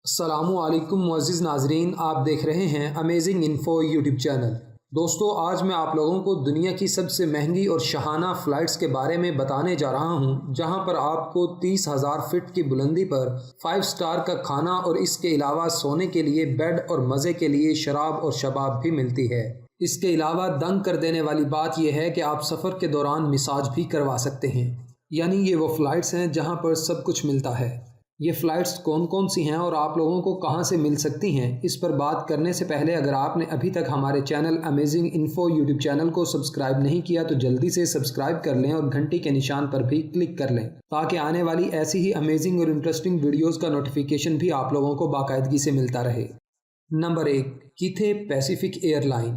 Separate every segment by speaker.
Speaker 1: السلام علیکم معزز ناظرین، آپ دیکھ رہے ہیں امیزنگ انفو یوٹیوب چینل۔ دوستو، آج میں آپ لوگوں کو دنیا کی سب سے مہنگی اور شاہانہ فلائٹس کے بارے میں بتانے جا رہا ہوں، جہاں پر آپ کو 30,000 فٹ کی بلندی پر 5 سٹار کا کھانا اور اس کے علاوہ سونے کے لیے بیڈ اور مزے کے لیے شراب اور شباب بھی ملتی ہے۔ اس کے علاوہ دنگ کر دینے والی بات یہ ہے کہ آپ سفر کے دوران مساج بھی کروا سکتے ہیں، یعنی یہ وہ فلائٹس ہیں جہاں پر سب کچھ ملتا ہے۔ یہ فلائٹس کون کون سی ہیں اور آپ لوگوں کو کہاں سے مل سکتی ہیں، اس پر بات کرنے سے پہلے اگر آپ نے ابھی تک ہمارے channel amazing info YouTube channel کو سبسکرائب نہیں کیا تو جلدی سے سبسکرائب کر لیں اور گھنٹی کے نشان پر بھی کلک کر لیں تاکہ آنے والی ایسی ہی امیزنگ اور انٹرسٹنگ ویڈیوز کا نوٹیفیکیشن بھی آپ لوگوں کو باقاعدگی سے ملتا رہے۔ Number 1، Cathay Pacific airline.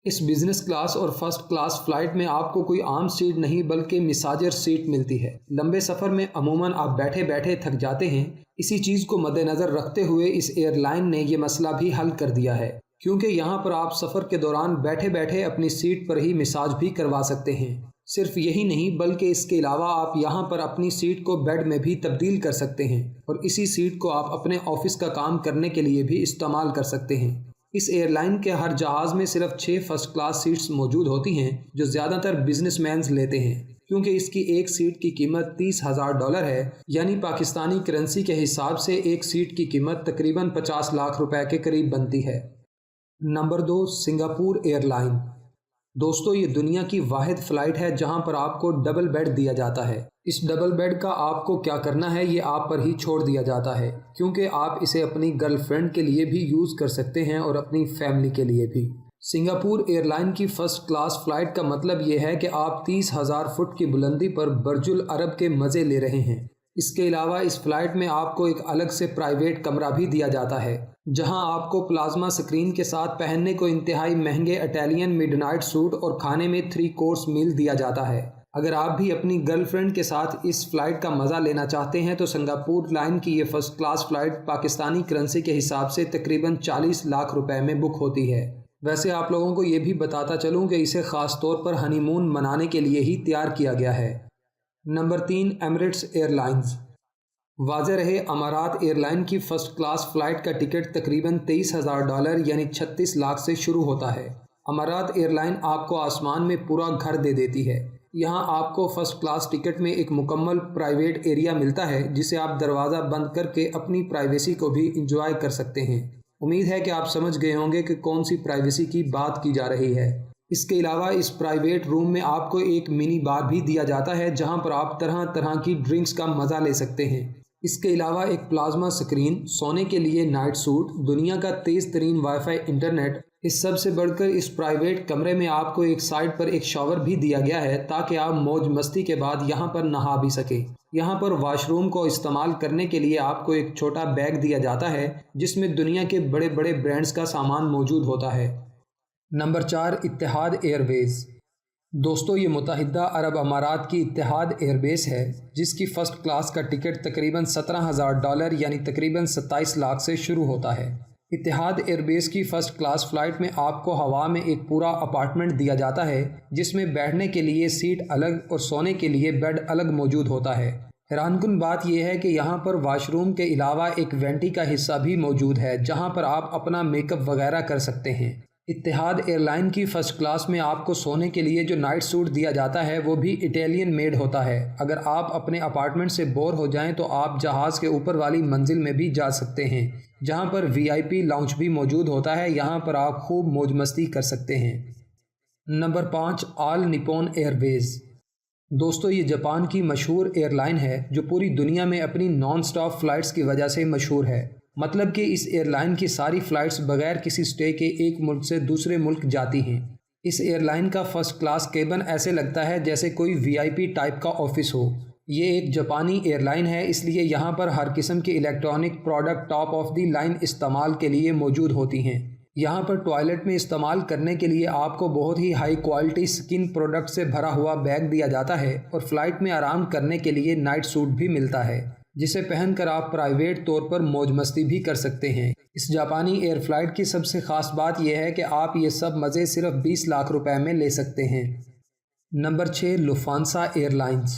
Speaker 1: اس بزنس کلاس اور فرسٹ کلاس فلائٹ میں آپ کو کوئی عام سیٹ نہیں بلکہ مساجر سیٹ ملتی ہے۔ لمبے سفر میں عموماً آپ بیٹھے بیٹھے تھک جاتے ہیں، اسی چیز کو مد نظر رکھتے ہوئے اس ایئر لائن نے یہ مسئلہ بھی حل کر دیا ہے، کیونکہ یہاں پر آپ سفر کے دوران بیٹھے بیٹھے اپنی سیٹ پر ہی مساج بھی کروا سکتے ہیں۔ صرف یہی نہیں بلکہ اس کے علاوہ آپ یہاں پر اپنی سیٹ کو بیڈ میں بھی تبدیل کر سکتے ہیں اور اسی سیٹ کو آپ اپنے آفس کا کام کرنے کے لیے بھی استعمال کر سکتے ہیں۔ اس ایئر لائن کے ہر جہاز میں صرف 6 فرسٹ کلاس سیٹس موجود ہوتی ہیں، جو زیادہ تر بزنس مینز لیتے ہیں، کیونکہ اس کی ایک سیٹ کی قیمت $30,000 ہے، یعنی پاکستانی کرنسی کے حساب سے ایک سیٹ کی قیمت تقریباً 50 لاکھ روپے کے قریب بنتی ہے۔ Number 2، Singapore airline. دوستو، یہ دنیا کی واحد فلائٹ ہے جہاں پر آپ کو ڈبل بیڈ دیا جاتا ہے۔ اس ڈبل بیڈ کا آپ کو کیا کرنا ہے یہ آپ پر ہی چھوڑ دیا جاتا ہے، کیونکہ آپ اسے اپنی گرل فرینڈ کے لیے بھی یوز کر سکتے ہیں اور اپنی فیملی کے لیے بھی۔ سنگاپور ایئر لائن کی فرسٹ کلاس فلائٹ کا مطلب یہ ہے کہ آپ 30,000 فٹ کی بلندی پر برج العرب کے مزے لے رہے ہیں۔ اس کے علاوہ اس فلائٹ میں آپ کو ایک الگ سے پرائیویٹ کمرہ بھی دیا جاتا ہے، جہاں آپ کو پلازما سکرین کے ساتھ پہننے کو انتہائی مہنگے اٹیلین مڈ نائٹ سوٹ اور کھانے میں 3 کورس میل دیا جاتا ہے۔ اگر آپ بھی اپنی گرل فرینڈ کے ساتھ اس فلائٹ کا مزہ لینا چاہتے ہیں تو سنگاپور لائن کی یہ first class flight Pakistani currency کے حساب سے تقریباً 40 لاکھ روپے میں بک ہوتی ہے۔ ویسے آپ لوگوں کو یہ بھی بتاتا چلوں کہ اسے خاص طور پر ہنی مون منانے کے لیے ہی تیار کیا گیا ہے۔ Number 3، Emirates airlines. واضح رہے، امارات ایئر لائن کی فرسٹ کلاس فلائٹ کا ٹکٹ تقریباً $23,000 یعنی 36 لاکھ سے شروع ہوتا ہے۔ امارات ایئر لائن آپ کو آسمان میں پورا گھر دے دیتی ہے۔ یہاں آپ کو فرسٹ کلاس ٹکٹ میں ایک مکمل پرائیویٹ ایریا ملتا ہے جسے آپ دروازہ بند کر کے اپنی پرائیویسی کو بھی انجوائے کر سکتے ہیں۔ امید ہے کہ آپ سمجھ گئے ہوں گے کہ کون سی پرائیویسی کی بات کی جا رہی ہے۔ اس کے علاوہ اس پرائیویٹ روم میں آپ کو ایک منی بار بھی دیا جاتا ہے جہاں پر آپ طرح طرح کی ڈرنکس کا مزہ لے سکتے ہیں۔ اس کے علاوہ ایک پلازما سکرین، سونے کے لیے نائٹ سوٹ، دنیا کا تیز ترین وائی فائی انٹرنیٹ، اس سب سے بڑھ کر اس پرائیویٹ کمرے میں آپ کو ایک سائڈ پر ایک شاور بھی دیا گیا ہے تاکہ آپ موج مستی کے بعد یہاں پر نہا بھی سکیں۔ یہاں پر واش روم کو استعمال کرنے کے لیے آپ کو ایک چھوٹا بیگ دیا جاتا ہے جس میں دنیا کے بڑے بڑے برانڈز کا سامان موجود ہوتا ہے۔ نمبر 4، اتحاد ایئر ویز۔ دوستو، یہ متحدہ عرب امارات کی اتحاد ایئر بیس ہے جس کی فرسٹ کلاس کا ٹکٹ تقریباً $17,000 یعنی تقریباً 27 لاکھ سے شروع ہوتا ہے۔ اتحاد ایئر بیس کی فرسٹ کلاس فلائٹ میں آپ کو ہوا میں ایک پورا اپارٹمنٹ دیا جاتا ہے جس میں بیٹھنے کے لیے سیٹ الگ اور سونے کے لیے بیڈ الگ موجود ہوتا ہے۔ حیران کن بات یہ ہے کہ یہاں پر واش روم کے علاوہ ایک وینٹی کا حصہ بھی موجود ہے جہاں پر آپ اپنا میک اپ وغیرہ کر سکتے ہیں۔ اتحاد ایئر لائن کی فرسٹ کلاس میں آپ کو سونے کے لیے جو نائٹ سوٹ دیا جاتا ہے وہ بھی اٹیلین میڈ ہوتا ہے۔ اگر آپ اپنے اپارٹمنٹ سے بور ہو جائیں تو آپ جہاز کے اوپر والی منزل میں بھی جا سکتے ہیں جہاں پر VIP لاؤنج بھی موجود ہوتا ہے، یہاں پر آپ خوب موج مستی کر سکتے ہیں۔ نمبر 5، آل نیپون ایئر ویز۔ دوستو، یہ جاپان کی مشہور ایئر لائن ہے جو پوری دنیا میں اپنی نان سٹاپ فلائٹس کی وجہ سے مشہور ہے۔ مطلب کہ اس ایئر لائن کی ساری فلائٹس بغیر کسی سٹے کے ایک ملک سے دوسرے ملک جاتی ہیں۔ اس ایئر لائن کا فرسٹ کلاس کیبن ایسے لگتا ہے جیسے کوئی VIP ٹائپ کا آفس ہو۔ یہ ایک جاپانی ایئر لائن ہے، اس لیے یہاں پر ہر قسم کی electronic product top of the line استعمال کے لیے موجود ہوتی ہیں۔ یہاں پر ٹوائلٹ میں استعمال کرنے کے لیے آپ کو بہت ہی ہائی کوالٹی سکن پروڈکٹ سے بھرا ہوا بیگ دیا جاتا ہے اور فلائٹ میں آرام کرنے کے لیے نائٹ سوٹ بھی ملتا ہے جسے پہن کر آپ پرائیویٹ طور پر موج مستی بھی کر سکتے ہیں۔ اس جاپانی ایئر فلائٹ کی سب سے خاص بات یہ ہے کہ آپ یہ سب مزے صرف 20 لاکھ روپے میں لے سکتے ہیں۔ Number 6، Lufthansa year lines.